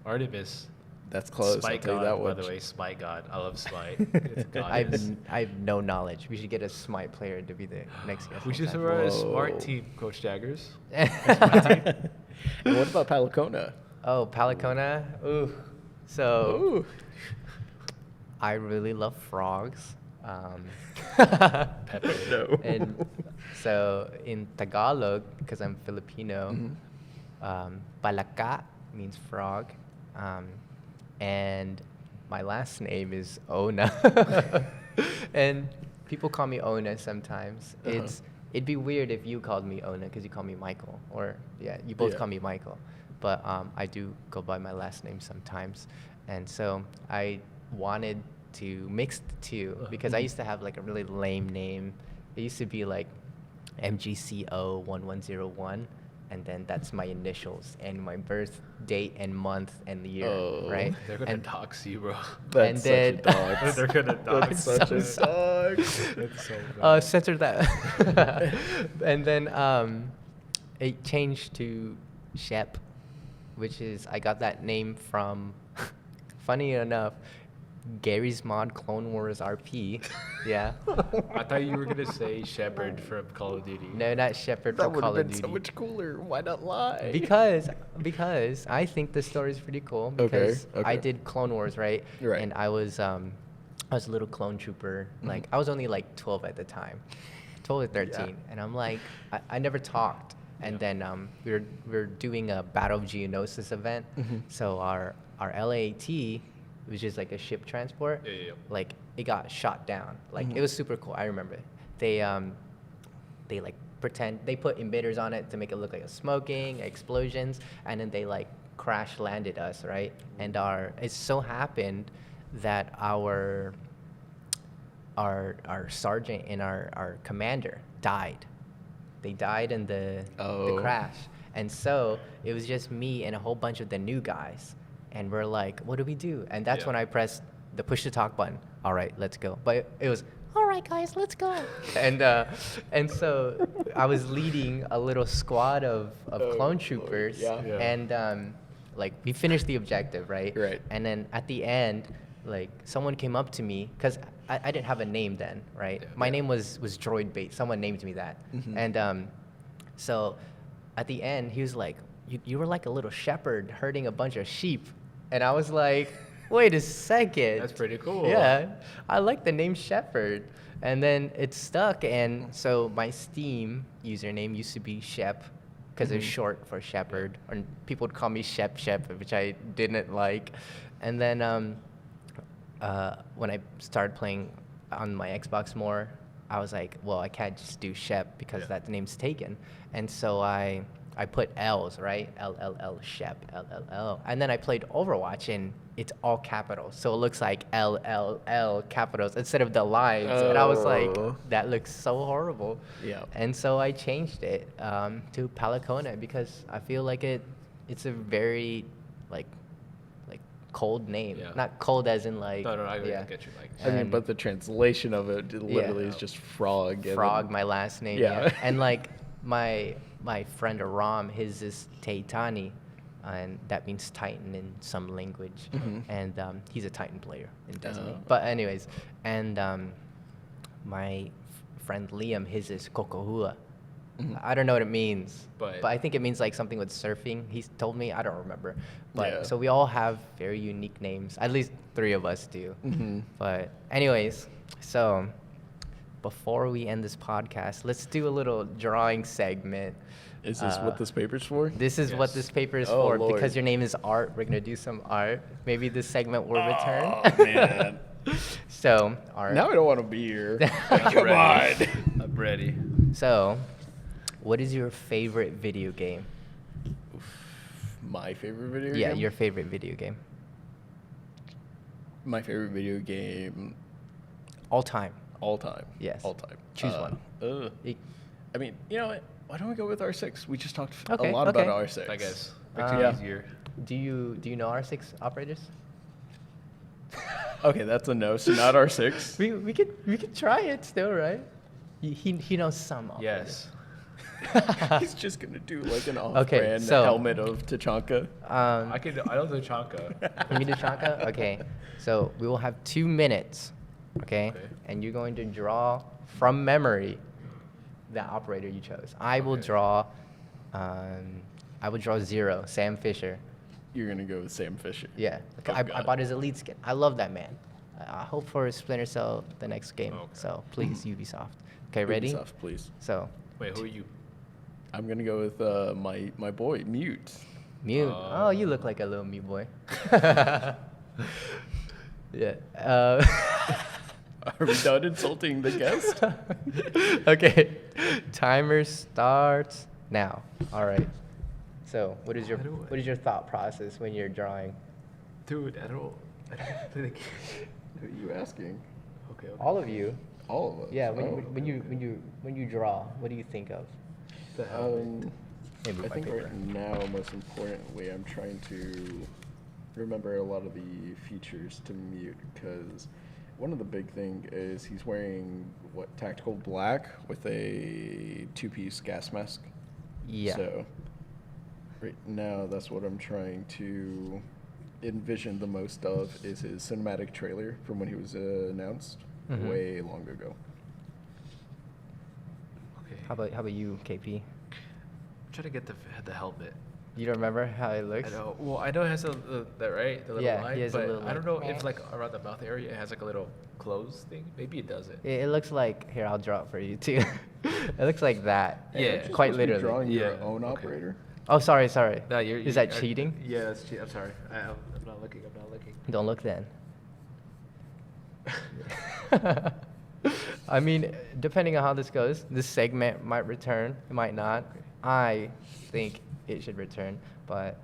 Artemis. That's close. Spy I'll tell you God, that by one. the way. Spy God. I love Spy. It's a goddess. I've no knowledge. We should get a Smite player to be the next guest. We should sometime. run a Whoa. smart team, Coach Daggers. And what about Palakona? Oh, Palakona. Ooh. So Ooh. I really love frogs. Pepe. No. And so in Tagalog, because I'm Filipino, palaka means frog. And my last name is Ona. And people call me Ona sometimes. It'd be weird if you called me Ona because you call me Michael. Or, yeah, you both Yeah. call me Michael. But I do go by my last name sometimes. And so I wanted to mix the two because I used to have like a really lame name. It used to be like MGCO1101. And then that's my initials and my birth date and month and the year, Oh. right? They're going to And- dox you, bro. That's such then- a dog. They're going to dox That's so such a sorry. dog. That's so bad. Censor that. And then it changed to Shep, which is, I got that name from, funny enough, Gary's Mod Clone Wars RP. Yeah. I thought you were going to say Shepard from Call of Duty. No, not Shepard That from would have Call of been Duty. so much cooler. Why not lie? Because I think the story is pretty cool because I okay. did Clone Wars, right? Right. And I was a little clone trooper. Like I was only like 12 at the time, 12 or 13, Yeah. and I'm like I never talked. And then we were doing a Battle of Geonosis event. So our LAT was just like a ship transport. Yeah. Like it got shot down. Like it was super cool. I remember they like pretend they put emitters on it to make it look like a smoking explosions, and then they like crash landed us, right? And it so happened that our sergeant and our commander died. They died in the crash, and so it was just me and a whole bunch of the new guys, and we're like, what do we do? And that's Yeah. when I pressed the push to talk button. All right, let's go. But it was all right, guys, let's go. And so I was leading a little squad of clone troopers, yeah. Yeah. and like we finished the objective, right? Right. And then at the end, like someone came up to me because I didn't have a name then, right? Yeah. My name was Droid Bait. Someone named me that, and so at the end he was like, "You were like a little shepherd herding a bunch of sheep," and I was like, wait a second. That's pretty cool. Yeah, I like the name Shepherd. And then it stuck, and so my Steam username used to be Shep, because it's short for Shepherd, or people would call me Shep, which I didn't like. And then when I started playing on my Xbox more, I was like, well, I can't just do Shep because that name's taken. And so I put L's, right? L, Shep, L. And then I played Overwatch, and it's all capitals. So it looks like L capitals instead of the lines. And I was like, that looks so horrible. Yeah. And so I changed it to Palakona because I feel like it's a very, like cold name. Yeah. Not cold as in like... No, I get you. Like, I mean, And- but the translation of it literally is just frog. and Frog, my last name. Yeah. And like my friend Aram, his is Teitani, and that means Titan in some language. And he's a Titan player in Destiny. But anyways, and my friend Liam, his is Kokohua. I don't know what it means, But- but I think it means like something with surfing. He's told me, I don't remember. But Yeah. so we all have very unique names. At least 3 of us do. But anyways, so before we end this podcast, let's do a little drawing segment. Is this what this paper's for? This is what Yes. this paper is Oh, for. Lord. Because your name is Art, we're gonna do some art. Maybe this segment will return. Oh, man. So, Art. Now I don't want to be here. I'm Come ready. on. I'm ready. So, what is your favorite video game? My favorite video Yeah, game? your favorite video game. My favorite video game All time. all time. Yes. All time. Choose one. Y- I mean, you know what? Why don't we go with R6? We just talked Okay, a lot okay. about R6. I guess. Uh, Makes it yeah. easier. Do you know R6 operators? Okay, that's a no. So not R6. We could try it still, right? He knows some operators. Yes. He's just gonna do like an Okay, off-brand so- helmet of Tachanka. I don't do Chanka. Can you do Chanka? Okay. So we will have 2 minutes, okay? Okay. And you're going to draw from memory the operator you chose. I will Okay. draw 0, Sam Fisher. You're gonna go with Sam Fisher. Yeah. Oh, I God. bought his elite skin. I love that man. I hope for Splinter Cell the next game. Okay. So please, Ubisoft. Okay, ready? Ubisoft, please. So, Wait, who are you? I'm gonna go with my boy Mute. Mute. Oh, you look like a little Mute boy. Yeah. Are we done insulting the guest? Okay. Timer starts now. All right. So, what is your thought process when you're drawing? Dude, I don't think. Who are you asking? Okay. All of you. All of us. Yeah. Oh. When you draw, what do you think of? Maybe I my think paper. right now, most importantly, I'm trying to remember a lot of the features to Mute, because one of the big thing is he's wearing tactical black with a 2-piece gas mask. Yeah. So right now, that's what I'm trying to envision the most of is his cinematic trailer from when he was announced Mhm. way long ago. Okay. How about you, KP? I'm trying to get the helmet. You don't remember how it looks? I know. Well, I know it has that right, the little Yeah, line, he has a but little I don't line. know if like around the mouth area it has like a little closed thing. Maybe it doesn't. It looks like, here, I'll draw it for you too. It looks like that. Yeah. Aren't you Quite supposed to be literally. drawing your Yeah, own okay. operator. Oh, sorry. No, Is that cheating? Yeah, that's cheating. I'm sorry. I'm not looking. Don't look then. I mean, depending on how this goes, this segment might return, it might not. I think it should return, but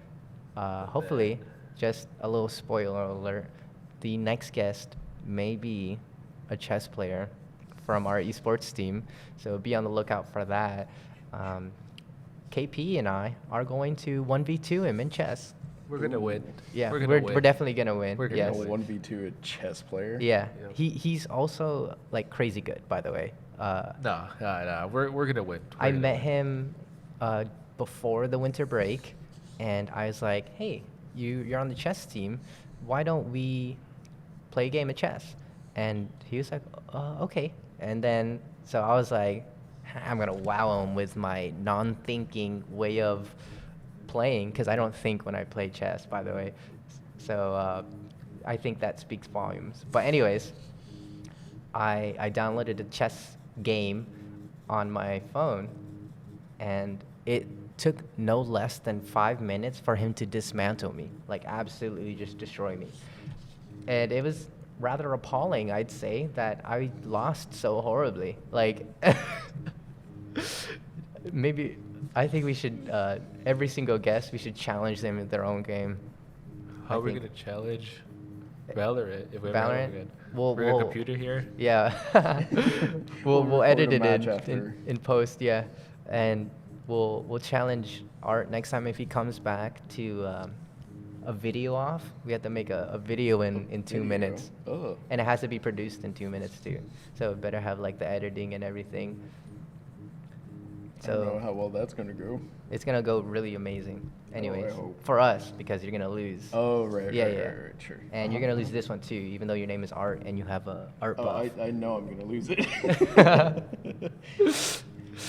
hopefully, just a little spoiler alert, the next guest may be a chess player from our esports team, so be on the lookout for that. KP and I are going to 1v2 him in chess. We're gonna win. Yeah, we're we're, gonna win. we're definitely gonna win. We're gonna yes. A 1v2 a chess player. Yeah. Yep. He's also like crazy good, by the way. Nah. We're gonna win. I met him before the winter break, and I was like, "Hey, you're on the chess team. Why don't we play a game of chess?" And he was like, "Okay." And then so I was like, "I'm gonna wow him with my non-thinking way of playing, because I don't think when I play chess, by the way." So I think that speaks volumes. But anyways, I downloaded a chess game on my phone, and it took no less than 5 minutes for him to dismantle me, like absolutely just destroy me. And it was rather appalling, I'd say, that I lost so horribly. Like, maybe I think we should, every single guest, we should challenge them in their own game. How I are we think- gonna challenge Valorant if we have Valorant? again? We'll- Bring a we'll- computer here. Yeah. we'll We'll edit record a it match after. in post, yeah. And we'll challenge Art next time if he comes back to a video off. We have to make a video in 2 Video. minutes. Oh. And it has to be produced in 2 minutes too. So it better have like the editing and everything. I don't know So how well that's gonna go. it's gonna go really amazing. Anyways, hope. for us, because you're gonna lose. Oh, right, Yeah, right, yeah. right, sure. And you're gonna lose this one too, even though your name is Art and you have a art Oh, buff. I know I'm gonna lose it.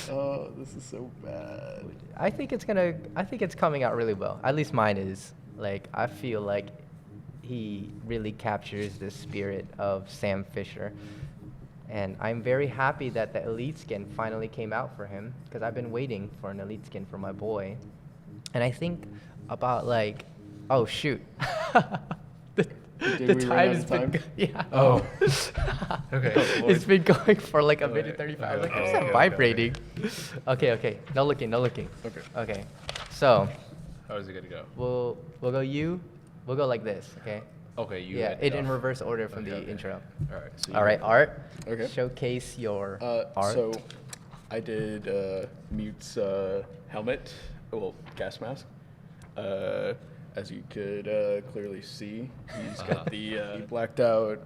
Oh, this is so bad. I think it's coming out really well. At least mine is. Like, I feel like he really captures the spirit of Sam Fisher. And I'm very happy that the Elite skin finally came out for him, because I've been waiting for an Elite skin for my boy. And I think about like, oh shoot. Did we run out of time? Yeah. Oh. Okay. Oh, It's been going for like a Oh, minute yeah. 35. I was like, Okay, what's okay, that okay, vibrating? Okay. No looking. Okay. Okay. So How is it gonna go? we'll go you. We'll go like this. Okay. Okay, you. Yeah. end It in off. reverse order from Okay, the okay. intro. All right. So All right, Art. Okay. Showcase your art. So, I did Mute's helmet, well, gas mask. As you could clearly see, he's got the blacked out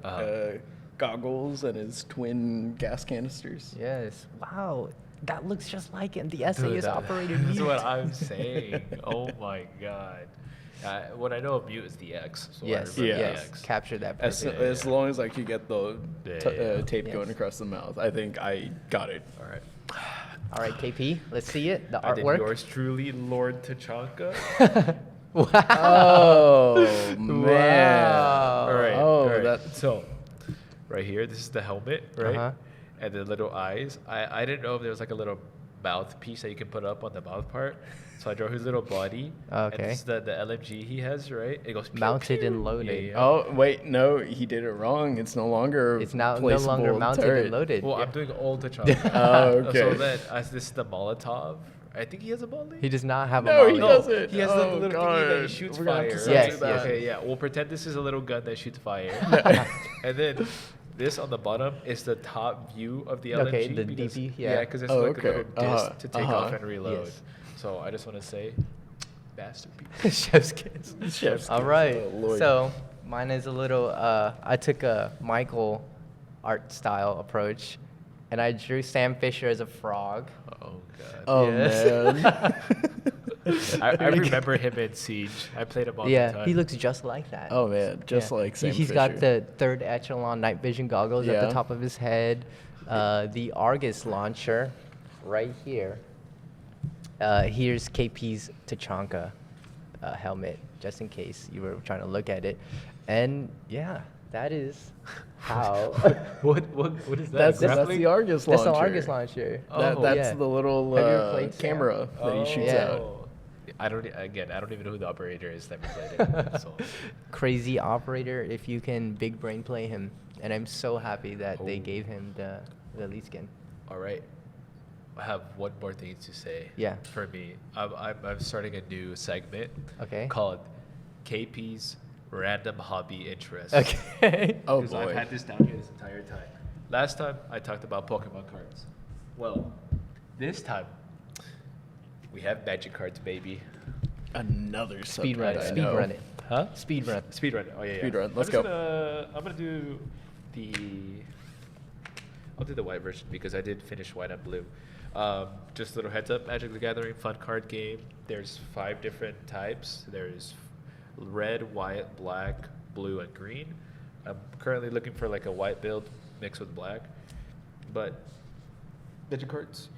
goggles and his twin gas canisters. Yes. Wow. That looks just like him. The Dude, SAS operator That's Mute. what I'm saying. Oh my god. What I know of Mute is the X. So I Yes. remember Yeah. the Yes. X. Capture that. As, perfectly. as long as I could get the Yeah. tape Yes. going across the mouth, I think I got it. All right. All right, KP. Let's see it. The I did artwork. yours truly, Lord Tachanka. Wow. Oh man! Wow. All right. Oh, all right. that- So, right here, this is the helmet, right? Uh-huh. And the little eyes. I didn't know if there was like a little mouthpiece that you can put up on the mouth part. So I drew his little body. And Okay. this is the LMG he has, right? It goes pew, Mounted pew. and loaded. Yeah, yeah. Oh wait, no, he did it wrong. It's no longer. It's now no longer placeable mounted turret. and loaded. Well, Yeah. I'm doing old T'Challa. Oh, okay. So then, as this is the Molotov, I think he has a Molly. He does not have a No, he molly. No, doesn't. He has the Oh, little thingy that he God. shoots We're gonna have fire. to censor right? that. Okay, yeah. We'll pretend this is a little gun that shoots fire. And then this on the bottom is the top view of the LMG. Okay, the because, DP, Yeah, yeah. because it's Oh, like okay. a little disc Uh-huh, to take uh-huh. off and reload. Yes. So I just want to say, masterpiece. Chef's kiss. Chef's All kiss. right. Oh, Lord. So mine is a little. I took a Michael art style approach, and I drew Sam Fisher as a frog. Oh god. Oh Yes. man. I remember him in Siege. I played him all the Yeah, time. he looks just like that. Oh man, just Yeah. like Sam He's Fisher. got the third echelon night vision goggles at Yeah. the top of his head, the Argus launcher right here. Here's KP's Tachanka helmet, just in case you were trying to look at it. And yeah, that is how. what is that? That's the Argus launcher. That's the Argus launcher. Oh, That's yeah. the little Have you ever played Sam? camera that he shoots Yeah. out. I don't even know who the operator is that we played it with, so. Crazy operator if you can big brain play him. And I'm so happy that they Oh. gave him the elite skin. All right. I have one more thing to say. Yeah. For me, I'm starting a new segment. Okay. Called KP's Random Hobby Interest. Okay. Oh Because I've boy. had this down here this entire time. Last time I talked about Pokemon cards. Well, this time we have Magic cards, baby. Another Speed subject run it. I Speed know. run it. Huh? Speed run. Speed run. Oh yeah. Speed yeah. run. Let's go. I'm gonna do the. I'll do the white version because I did finish white and blue. Just a little heads up, Magic the Gathering fun card game. There's 5 different types. There's red, white, black, blue, and green. I'm currently looking for like a white build mixed with black. But Magic cards,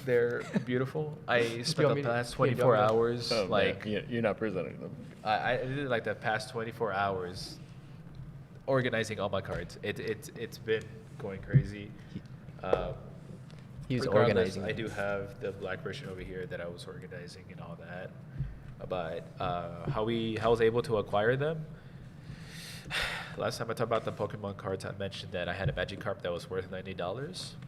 they're beautiful. I spent want the me to- past yeah, do you 24 want me hours Oh, man, like you're not presenting them. I did like the past 24 hours organizing all my cards. It's been going crazy. He was Regardless, organizing. I do have the black version over here that I was organizing and all that. But how I was able to acquire them. Last time I talked about the Pokemon cards, I mentioned that I had a Magikarp that was worth $90.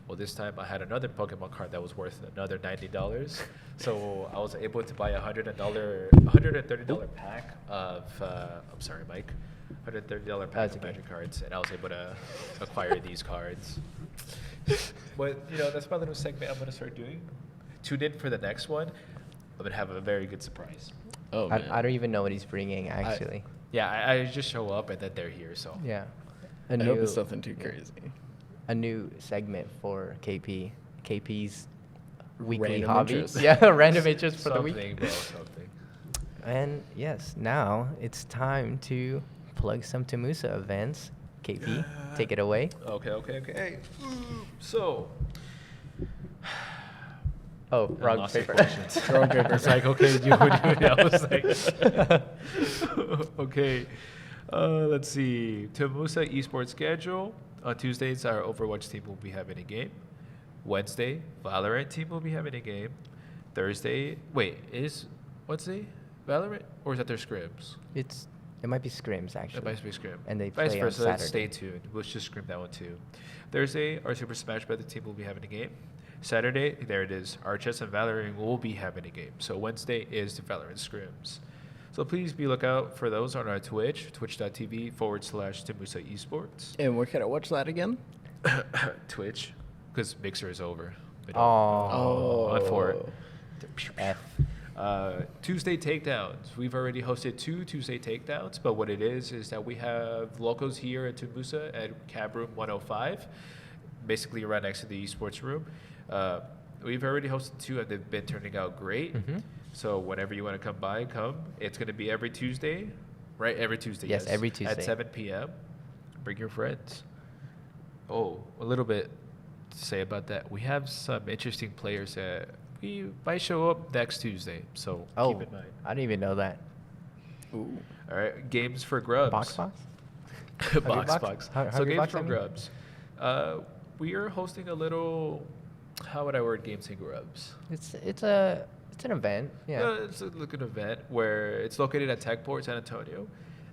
Well, this time I had another Pokemon card that was worth another $90. So I was able to buy a $130 pack of, I'm sorry, Mike, $130 pack That's of okay. Magic cards, and I was able to acquire these cards. But, that's my little segment I'm going to start doing. Tune in for the next one. I'm going to have a very good surprise. Oh, man. I don't even know what he's bringing, actually. Yeah, I just show up and then they're here, so. Yeah. I hope it's nothing too crazy. A new segment for KP. KP's weekly Random hobby. interest. Yeah, random interest for the week. Something, bro, something. And yes, now it's time to plug some TAMUSA events. KP, take it away. Okay. So, Oh, I wrong lost the paper. questions. Wrong paper. It's like, okay, I was like, okay. Let's see. TAMUSA esports schedule. On Tuesdays, our Overwatch team will be having a game. Wednesday, Valorant team will be having a game. Thursday, is Wednesday Valorant or is that their scrims? It might be scrims, actually. It might be scrim. And they Vice play on versa. Saturday. Stay tuned. We'll just scrim that one too. Thursday, our Super Smash Bros. Team will be having a game. Saturday, there it is. Our Chess and Valorant will be having a game. So Wednesday is the Valorant scrims. So please be lookout for those on our Twitch, twitch.tv/TAMUSA Esports. And where can I watch that again? Twitch, because Mixer is over. We Oh. on for it. F. Tuesday takedowns. We've already hosted 2 Tuesday takedowns, but what it is that we have locals here at TAMUSA at Cab Room 105, basically right next to the esports room. We've already hosted 2 and they've been turning out great. Mm-hmm. So whenever you want to come by, come. It's going to be every Tuesday, right? Every Tuesday. Yes, every Tuesday. At 7 p.m. Bring your friends. Oh, a little bit to say about that. We have some interesting players that we might show up next Tuesday. So Oh, keep in mind. I didn't even know that. Ooh. All right, games for grubs. Box? Box. Hungry So games Box, for I mean? grubs. We are hosting a little. How would I word games and grubs? It's an event. Yeah. It's a look an event where it's located at Techport, San Antonio.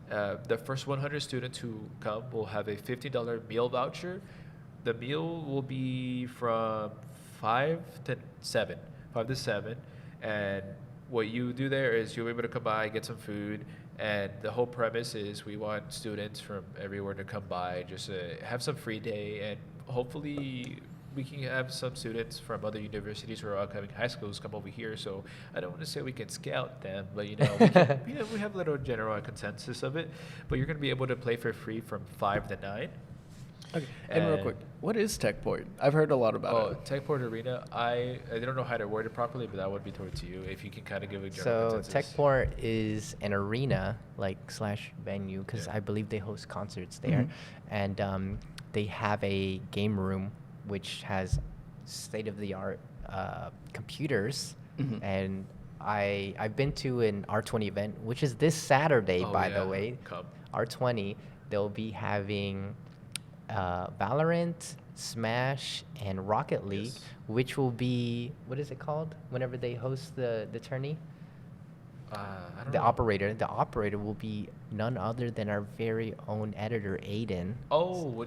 The first 100 students who come will have a $50 meal voucher. The meal will be from 5 to 7. And what you do there is you'll be able to come by, get some food, and the whole premise is we want students from everywhere to come by, just to have some free day, and hopefully we can have some students from other universities or upcoming high schools come over here. So I don't want to say we can scout them, but we have a little general consensus of it. But you're going to be able to play for free from 5 to 9. Okay. And real quick, what is Techport? I've heard a lot about it. Techport Arena. I don't know how to word it properly, but that would be towards you if you can kind of give a general So consensus. Techport is an arena / venue because Yeah. I believe they host concerts there, Mhm. and they have a game room which has state-of-the-art computers, Mhm. and I've been to an R20 event, which is this Saturday, Oh, by yeah. the way. Come. R20, they'll be having Valorant, Smash, and Rocket League, Yes. which will be, what is it called whenever they host the tourney? I don't The know. operator. The operator will be none other than our very own editor, Aiden.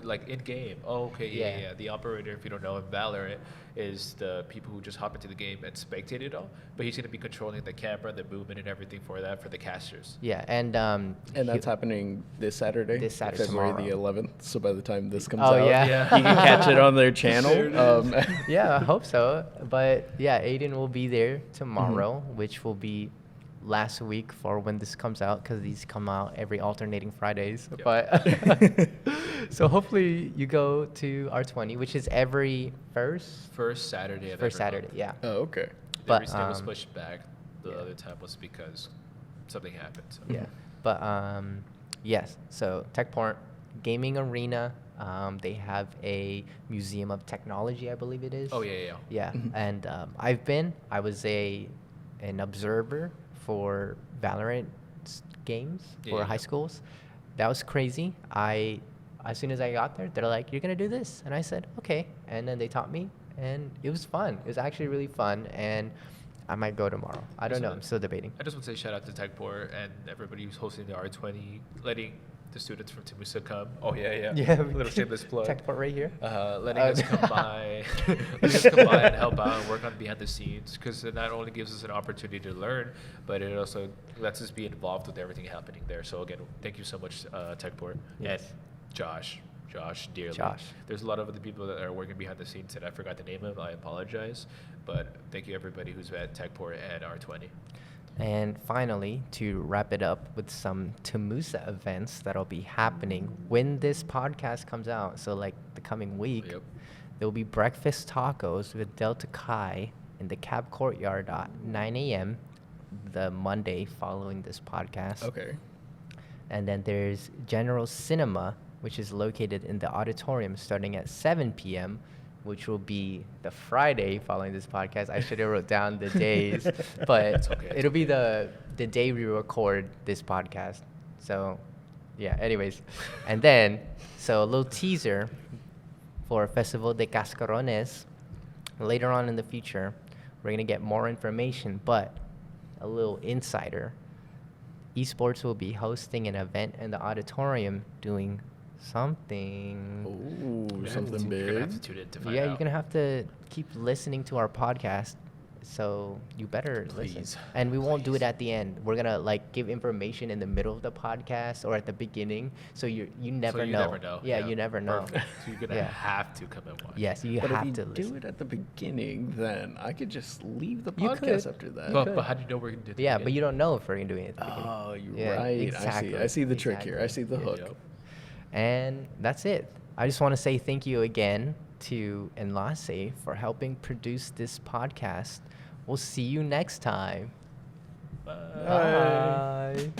Like in game. Oh, okay, Yeah. yeah. The operator, if you don't know, in Valorant is the people who just hop into the game and spectate it all. But he's going to be controlling the camera, the movement, and everything for the casters. Yeah, and And that's happening this Saturday? This Saturday, February tomorrow. the 11th. So by the time this comes Oh, out, yeah. you can catch it on their There channel. it is. Yeah, I hope so. But yeah, Aiden will be there tomorrow, Mm-hmm. which will be last week for when this comes out, because these come out every alternating Fridays. Yeah. But so hopefully you go to R20, which is every first First Saturday of first every Saturday. month. Yeah. Oh, okay. The But, reason it was um, pushed back the yeah. other time was because something happened. So. Yeah. But yes. So Techport Gaming Arena. They have a museum of technology, I believe it is. Oh, yeah. Yeah, Mhm. and I was an observer for Valorant games for Yeah. high schools. That was crazy. I as soon as I got there, they're like, "You're gonna do this," and I said, "Okay," and then they taught me, and it was fun. It was actually really fun, and I might go tomorrow. I don't know. I'm still debating. I just want to say shout out to Techport and everybody who's hosting the R20, letting the students from TAMUSA come. Oh yeah. Yeah, A little shameless plug. Tech part right here. Letting us come by, letting us come by and help out and work on behind the scenes, because it not only gives us an opportunity to learn, but it also lets us be involved with everything happening there. So again, thank you so much, Techport. Yes. And Josh, dearly. Josh. There's a lot of other people that are working behind the scenes, and I forgot the name of them. I apologize, but thank you everybody who's at Techport and R20. And finally, to wrap it up with some TAMUSA events that'll be happening when this podcast comes out. So like the coming week, Yep. there will be breakfast tacos with Delta Chi in the Cab Courtyard at 9 a.m. the Monday following this podcast. Okay. And then there's General Cinema, which is located in the auditorium starting at 7 p.m., which will be the Friday following this podcast. I should have wrote down the days, but It's okay. it'll be the day we record this podcast. So, yeah, anyways. And then, so a little teaser for Festival de Cascarones. Later on in the future, we're going to get more information, but a little insider. Esports will be hosting an event in the auditorium doing something. Ooh, something You're gonna have to big. tune in to find Yeah, out. you're gonna have to keep listening to our podcast. So you better listen. Please. And we won't do it Please. at the end. We're gonna like give information in the middle of the podcast or at the beginning. So you never So you know. never know. Yeah, you never know. Perfect. So you're gonna Yeah. have to come and watch. Yes, you But have if to you listen. do it at the beginning, then I could just leave the You podcast could. after that. But, could. but how do you know we're gonna do that? Yeah, but you don't know if we're gonna do it at the beginning. Oh, you're Yeah, right. exactly. I see the trick here. I see the Exactly. hook. And that's it. I just want to say thank you again to Enlace for helping produce this podcast. We'll see you next time. Bye. Bye.